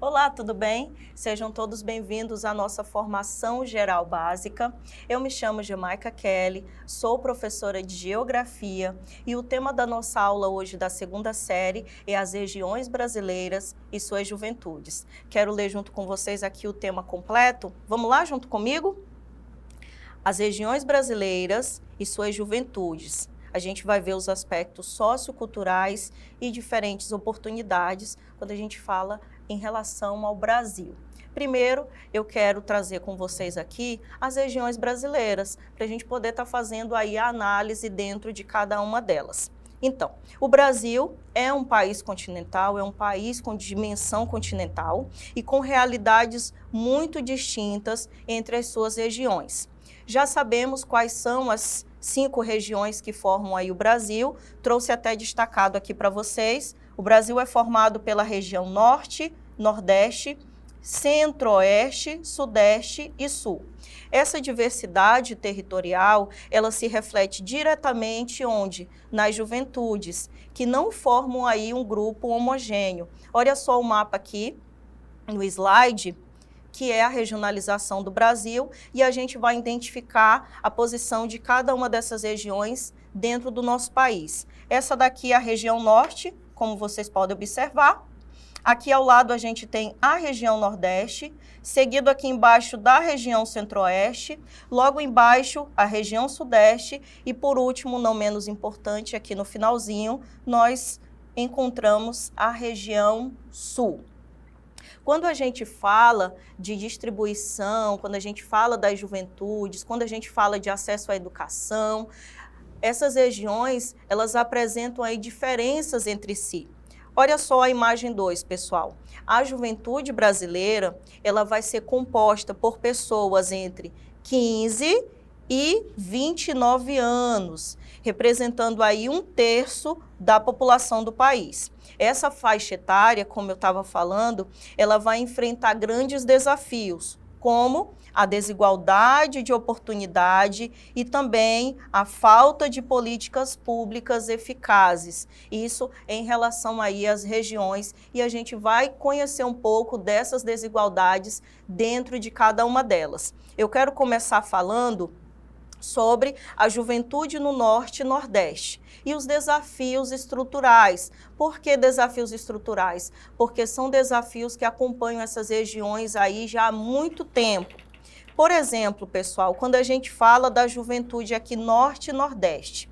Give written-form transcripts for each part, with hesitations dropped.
Olá, tudo bem? Sejam todos bem-vindos à nossa formação geral básica. Eu me chamo Jamaica Kelly, sou professora de Geografia e o tema da nossa aula hoje da segunda série é as regiões brasileiras e suas juventudes. Quero ler junto com vocês aqui o tema completo. Vamos lá junto comigo? As regiões brasileiras e suas juventudes. A gente vai ver os aspectos socioculturais e diferentes oportunidades quando a gente fala em relação ao Brasil. Primeiro, eu quero trazer com vocês aqui as regiões brasileiras, para a gente poder estar fazendo aí a análise dentro de cada uma delas. Então, o Brasil é um país continental, é um país com dimensão continental e com realidades muito distintas entre as suas regiões. Já sabemos quais são as 5 regiões que formam aí o Brasil, trouxe até destacado aqui para vocês. O Brasil é formado pela região Norte, Nordeste, Centro-Oeste, Sudeste e Sul. Essa diversidade territorial, ela se reflete diretamente onde? Nas juventudes, que não formam aí um grupo homogêneo. Olha só o mapa aqui no slide, que é a regionalização do Brasil, e a gente vai identificar a posição de cada uma dessas regiões dentro do nosso país. Essa daqui é a região norte, como vocês podem observar. Aqui ao lado a gente tem a região Nordeste, seguido aqui embaixo da região Centro-Oeste, logo embaixo a região Sudeste e por último, não menos importante, aqui no finalzinho, nós encontramos a região Sul. Quando a gente fala de distribuição, quando a gente fala das juventudes, quando a gente fala de acesso à educação, essas regiões, elas apresentam aí diferenças entre si. Olha só a imagem 2, pessoal. A juventude brasileira, ela vai ser composta por pessoas entre 15 e 29 anos, representando aí 1/3 da população do país. Essa faixa etária, como eu estava falando, ela vai enfrentar grandes desafios, como a desigualdade de oportunidade e também a falta de políticas públicas eficazes. Isso em relação aí às regiões, e a gente vai conhecer um pouco dessas desigualdades dentro de cada uma delas. Eu quero começar falando sobre a juventude no Norte e Nordeste e os desafios estruturais. Por que desafios estruturais? Porque são desafios que acompanham essas regiões aí já há muito tempo. Por exemplo, pessoal, quando a gente fala da juventude aqui Norte e Nordeste,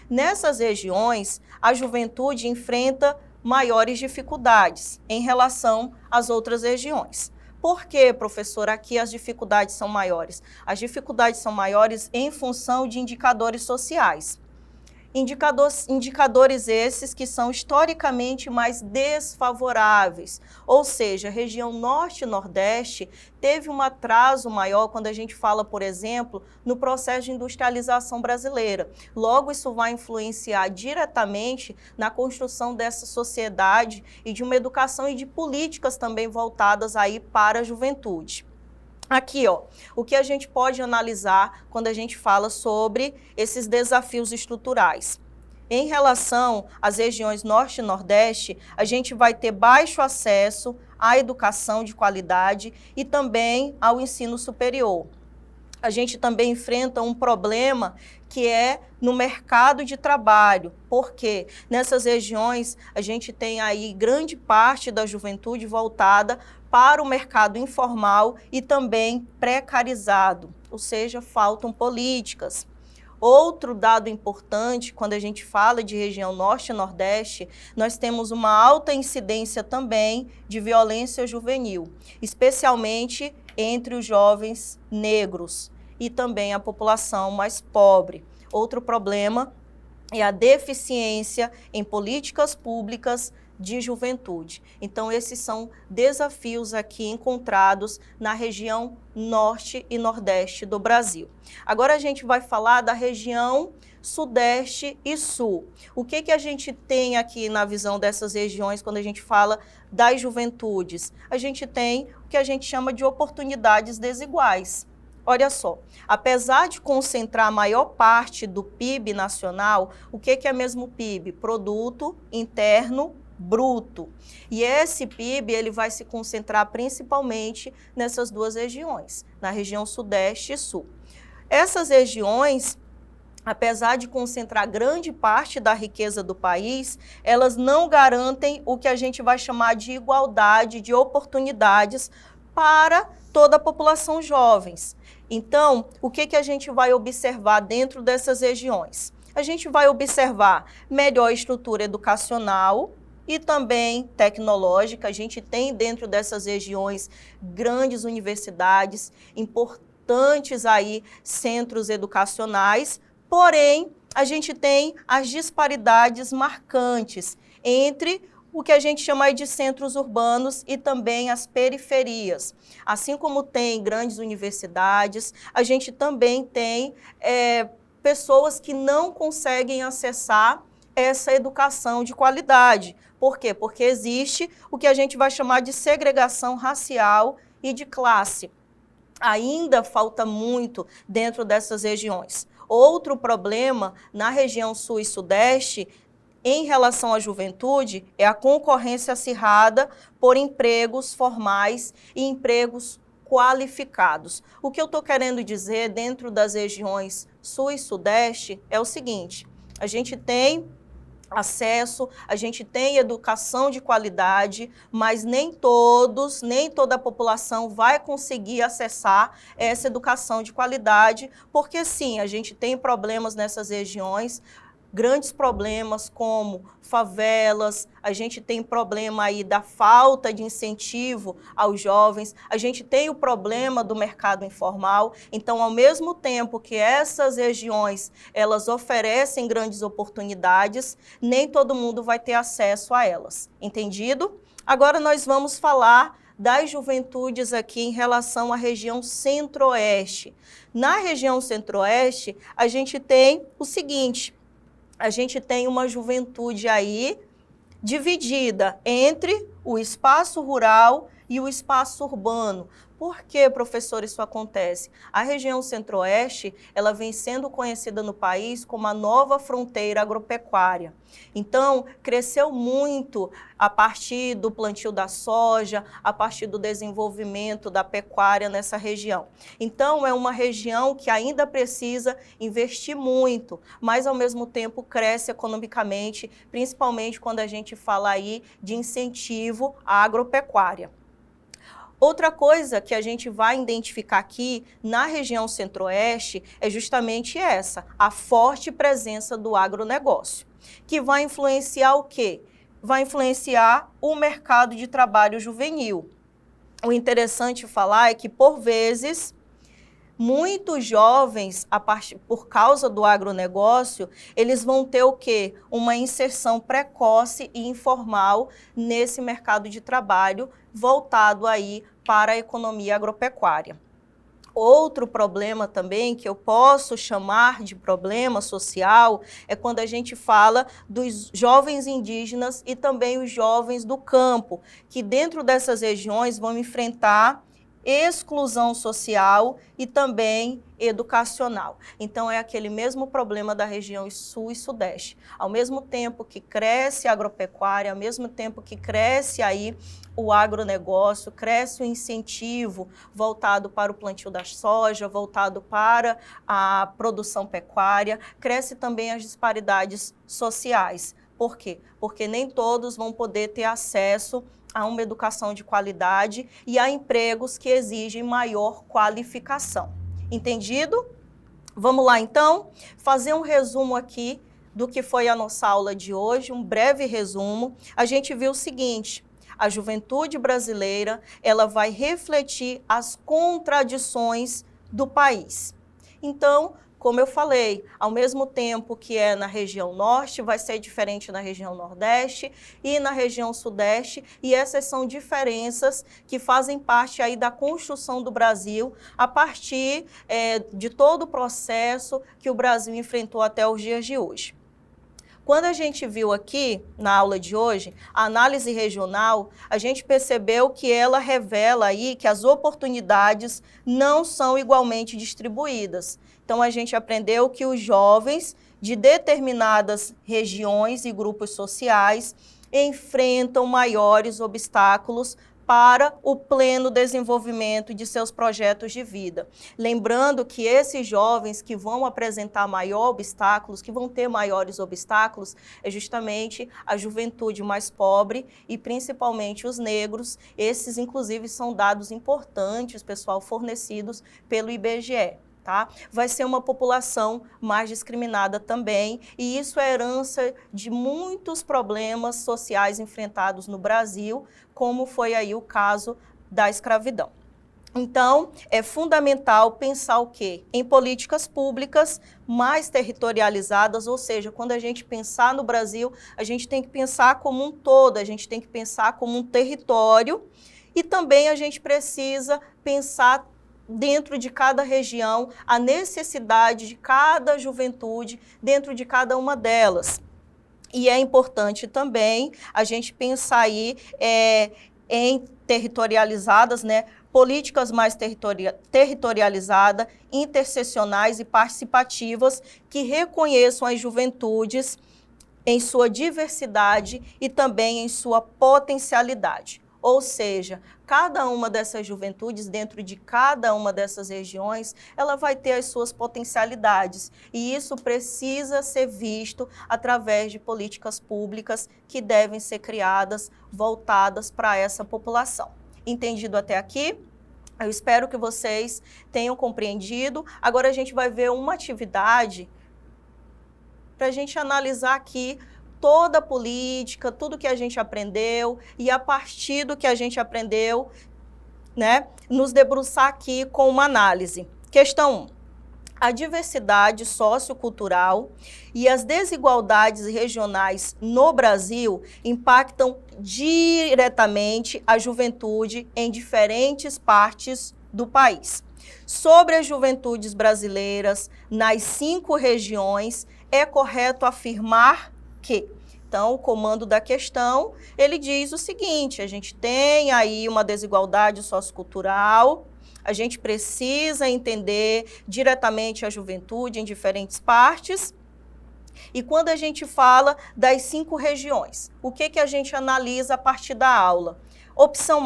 nessas regiões a juventude enfrenta maiores dificuldades em relação às outras regiões. Por que, professor, aqui as dificuldades são maiores? As dificuldades são maiores em função de indicadores sociais. Indicadores esses que são historicamente mais desfavoráveis, ou seja, a região Norte e Nordeste teve um atraso maior quando a gente fala, por exemplo, no processo de industrialização brasileira. Logo, isso vai influenciar diretamente na construção dessa sociedade e de uma educação e de políticas também voltadas aí para a juventude. Aqui, ó, o que a gente pode analisar quando a gente fala sobre esses desafios estruturais. Em relação às regiões Norte e Nordeste, a gente vai ter baixo acesso à educação de qualidade e também ao ensino superior. A gente também enfrenta um problema que é no mercado de trabalho, porque nessas regiões a gente tem aí grande parte da juventude voltada para o mercado informal e também precarizado, ou seja, faltam políticas. Outro dado importante, quando a gente fala de região Norte e Nordeste, nós temos uma alta incidência também de violência juvenil, especialmente entre os jovens negros e também a população mais pobre. Outro problema é a deficiência em políticas públicas de juventude. Então, esses são desafios aqui encontrados na região Norte e Nordeste do Brasil. Agora a gente vai falar da região Sudeste e Sul. O que a gente tem aqui na visão dessas regiões quando a gente fala das juventudes? A gente tem o que a gente chama de oportunidades desiguais. Olha só, apesar de concentrar a maior parte do PIB nacional, o que é mesmo o PIB? Produto Interno bruto. E esse PIB ele vai se concentrar principalmente nessas duas regiões, na região Sudeste e Sul. Essas regiões, apesar de concentrar grande parte da riqueza do país, elas não garantem o que a gente vai chamar de igualdade de oportunidades para toda a população jovens. Então, o que a gente vai observar dentro dessas regiões? A gente vai observar melhor estrutura educacional e também tecnológica. A gente tem dentro dessas regiões grandes universidades, importantes aí centros educacionais, porém, a gente tem as disparidades marcantes entre o que a gente chama de centros urbanos e também as periferias. Assim como tem grandes universidades, a gente também tem pessoas que não conseguem acessar essa educação de qualidade. Por quê? Porque existe o que a gente vai chamar de segregação racial e de classe. Ainda falta muito dentro dessas regiões. Outro problema na região Sul e Sudeste, em relação à juventude, é a concorrência acirrada por empregos formais e empregos qualificados. O que eu estou querendo dizer dentro das regiões Sul e Sudeste é o seguinte: a gente tem acesso, a gente tem educação de qualidade, mas nem toda a população vai conseguir acessar essa educação de qualidade, porque sim, a gente tem problemas nessas regiões, grandes problemas como favelas, a gente tem problema aí da falta de incentivo aos jovens, a gente tem o problema do mercado informal. Então, ao mesmo tempo que essas regiões, elas oferecem grandes oportunidades, nem todo mundo vai ter acesso a elas, entendido? Agora nós vamos falar das juventudes aqui em relação à região Centro-Oeste. Na região Centro-Oeste, a gente tem o seguinte: a gente tem uma juventude aí dividida entre o espaço rural e o espaço urbano. Por que, professor, isso acontece? A região Centro-Oeste, ela vem sendo conhecida no país como a nova fronteira agropecuária. Então, cresceu muito a partir do plantio da soja, a partir do desenvolvimento da pecuária nessa região. Então, é uma região que ainda precisa investir muito, mas ao mesmo tempo cresce economicamente, principalmente quando a gente fala aí de incentivo à agropecuária. Outra coisa que a gente vai identificar aqui na região Centro-Oeste é justamente essa, a forte presença do agronegócio, que vai influenciar o quê? Vai influenciar o mercado de trabalho juvenil. O interessante falar é que, por vezes, muitos jovens, por causa do agronegócio, eles vão ter o quê? Uma inserção precoce e informal nesse mercado de trabalho voltado aí para a economia agropecuária. Outro problema também, que eu posso chamar de problema social, é quando a gente fala dos jovens indígenas e também os jovens do campo, que dentro dessas regiões vão enfrentar exclusão social e também educacional. Então, é aquele mesmo problema da região Sul e Sudeste. Ao mesmo tempo que cresce a agropecuária, ao mesmo tempo que cresce aí o agronegócio, cresce o incentivo voltado para o plantio da soja, voltado para a produção pecuária, cresce também as disparidades sociais. Por quê? Porque nem todos vão poder ter acesso a uma educação de qualidade e a empregos que exigem maior qualificação. Entendido? Vamos lá, então, fazer um resumo aqui do que foi a nossa aula de hoje, um breve resumo. A gente viu o seguinte: a juventude brasileira, ela vai refletir as contradições do país. Então, como eu falei, ao mesmo tempo que é na região norte, vai ser diferente na região nordeste e na região sudeste, e essas são diferenças que fazem parte aí da construção do Brasil a partir de todo o processo que o Brasil enfrentou até os dias de hoje. Quando a gente viu aqui, na aula de hoje, a análise regional, a gente percebeu que ela revela aí que as oportunidades não são igualmente distribuídas. Então, a gente aprendeu que os jovens de determinadas regiões e grupos sociais, enfrentam maiores obstáculos para o pleno desenvolvimento de seus projetos de vida. Lembrando que esses jovens que vão apresentar maiores obstáculos, que vão ter maiores obstáculos, é justamente a juventude mais pobre e principalmente os negros. Esses, inclusive, são dados importantes, pessoal, fornecidos pelo IBGE. Tá? Vai ser uma população mais discriminada também, e isso é herança de muitos problemas sociais enfrentados no Brasil, como foi aí o caso da escravidão. Então, é fundamental pensar o quê? Em políticas públicas mais territorializadas, ou seja, quando a gente pensar no Brasil, a gente tem que pensar como um todo, a gente tem que pensar como um território, e também a gente precisa pensar dentro de cada região, a necessidade de cada juventude dentro de cada uma delas. E é importante também a gente pensar aí em territorializadas, né? Políticas mais territorializadas, interseccionais e participativas que reconheçam as juventudes em sua diversidade e também em sua potencialidade. Ou seja, cada uma dessas juventudes, dentro de cada uma dessas regiões, ela vai ter as suas potencialidades. E isso precisa ser visto através de políticas públicas que devem ser criadas, voltadas para essa população. Entendido até aqui? Eu espero que vocês tenham compreendido. Agora a gente vai ver uma atividade para a gente analisar aqui toda a política, tudo que a gente aprendeu, e a partir do que a gente aprendeu, né, nos debruçar aqui com uma análise. Questão 1. A diversidade sociocultural e as desigualdades regionais no Brasil impactam diretamente a juventude em diferentes partes do país. Sobre as juventudes brasileiras nas 5 regiões, é correto afirmar que, então, o comando da questão, ele diz o seguinte: a gente tem aí uma desigualdade sociocultural, a gente precisa entender diretamente a juventude em diferentes partes, e quando a gente fala das 5 regiões, o que a gente analisa a partir da aula? Opção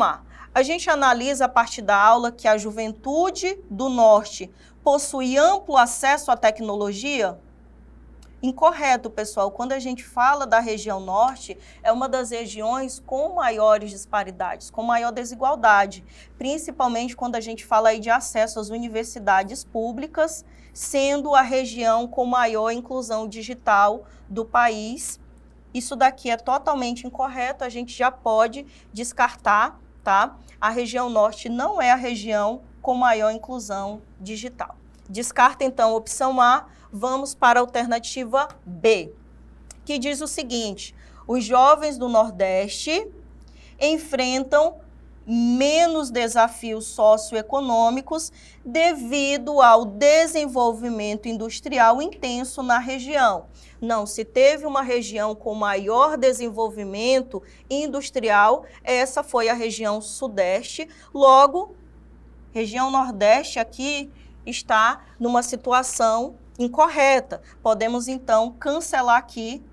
A gente analisa a partir da aula que a juventude do Norte possui amplo acesso à tecnologia? Incorreto, pessoal. Quando a gente fala da região norte, é uma das regiões com maiores disparidades, com maior desigualdade, principalmente quando a gente fala aí de acesso às universidades públicas, sendo a região com maior inclusão digital do país. Isso daqui é totalmente incorreto, a gente já pode descartar, tá? A região norte não é a região com maior inclusão digital. Descarta, então, a opção A. Vamos para a alternativa B, que diz o seguinte: os jovens do Nordeste enfrentam menos desafios socioeconômicos devido ao desenvolvimento industrial intenso na região. Não, se teve uma região com maior desenvolvimento industrial, essa foi a região Sudeste. Logo, região Nordeste aqui está numa situação incorreta. Podemos, então, cancelar aqui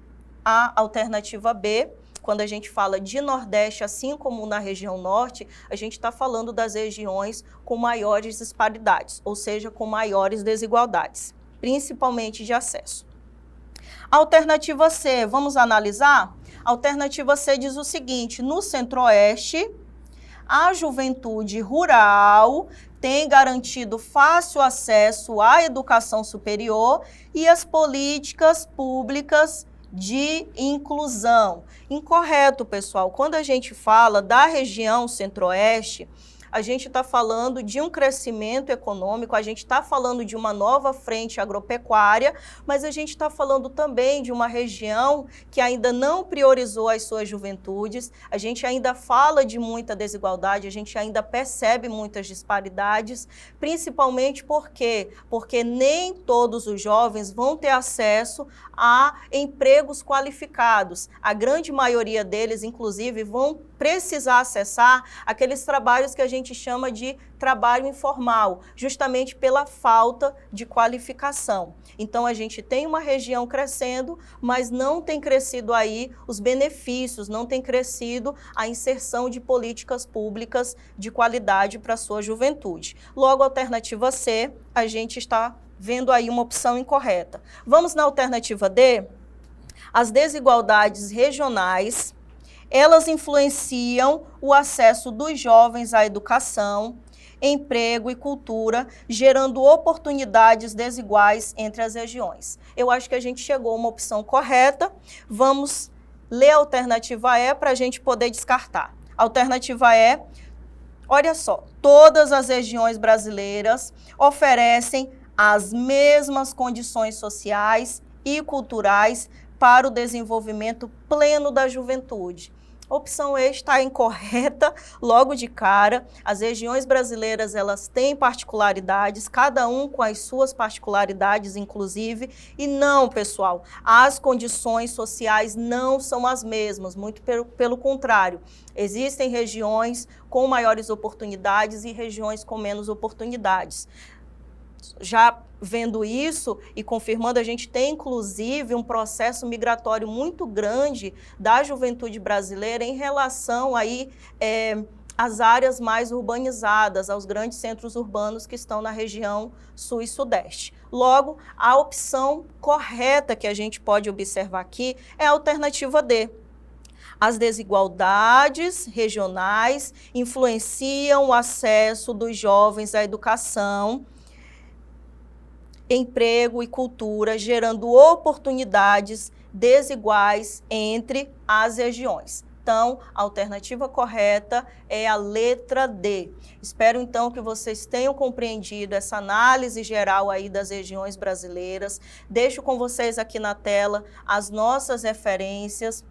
a alternativa B. Quando a gente fala de Nordeste, assim como na região Norte, a gente está falando das regiões com maiores disparidades, ou seja, com maiores desigualdades, principalmente de acesso. Alternativa C, vamos analisar? A alternativa C diz o seguinte: no Centro-Oeste, a juventude rural tem garantido fácil acesso à educação superior e às políticas públicas de inclusão. Incorreto, pessoal. Quando a gente fala da região Centro-Oeste, a gente está falando de um crescimento econômico, a gente está falando de uma nova frente agropecuária, mas a gente está falando também de uma região que ainda não priorizou as suas juventudes, a gente ainda fala de muita desigualdade, a gente ainda percebe muitas disparidades, principalmente porque nem todos os jovens vão ter acesso a empregos qualificados. A grande maioria deles, inclusive, vão precisar acessar aqueles trabalhos que a gente gente chama de trabalho informal, justamente pela falta de qualificação. Então, a gente tem uma região crescendo, mas não tem crescido aí os benefícios, não tem crescido a inserção de políticas públicas de qualidade para a sua juventude. Logo, a alternativa C, a gente está vendo aí uma opção incorreta. Vamos na alternativa D? As desigualdades regionais, elas influenciam o acesso dos jovens à educação, emprego e cultura, gerando oportunidades desiguais entre as regiões. Eu acho que a gente chegou a uma opção correta. Vamos ler a alternativa E para a gente poder descartar. A alternativa E, olha só, todas as regiões brasileiras oferecem as mesmas condições sociais e culturais para o desenvolvimento pleno da juventude. A opção E está incorreta logo de cara. As regiões brasileiras, elas têm particularidades, cada um com as suas particularidades, inclusive. E não, pessoal, as condições sociais não são as mesmas, muito pelo contrário. Existem regiões com maiores oportunidades e regiões com menos oportunidades. Já vendo isso e confirmando, a gente tem, inclusive, um processo migratório muito grande da juventude brasileira em relação aí, às áreas mais urbanizadas, aos grandes centros urbanos que estão na região sul e sudeste. Logo, a opção correta que a gente pode observar aqui é a alternativa D. As desigualdades regionais influenciam o acesso dos jovens à educação, emprego e cultura, gerando oportunidades desiguais entre as regiões. Então, a alternativa correta é a letra D. Espero, então, que vocês tenham compreendido essa análise geral aí das regiões brasileiras. Deixo com vocês aqui na tela as nossas referências.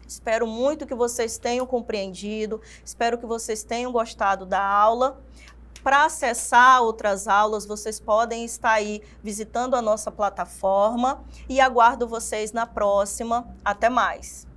Espero muito que vocês tenham compreendido, espero que vocês tenham gostado da aula. Para acessar outras aulas, vocês podem estar aí visitando a nossa plataforma e aguardo vocês na próxima. Até mais!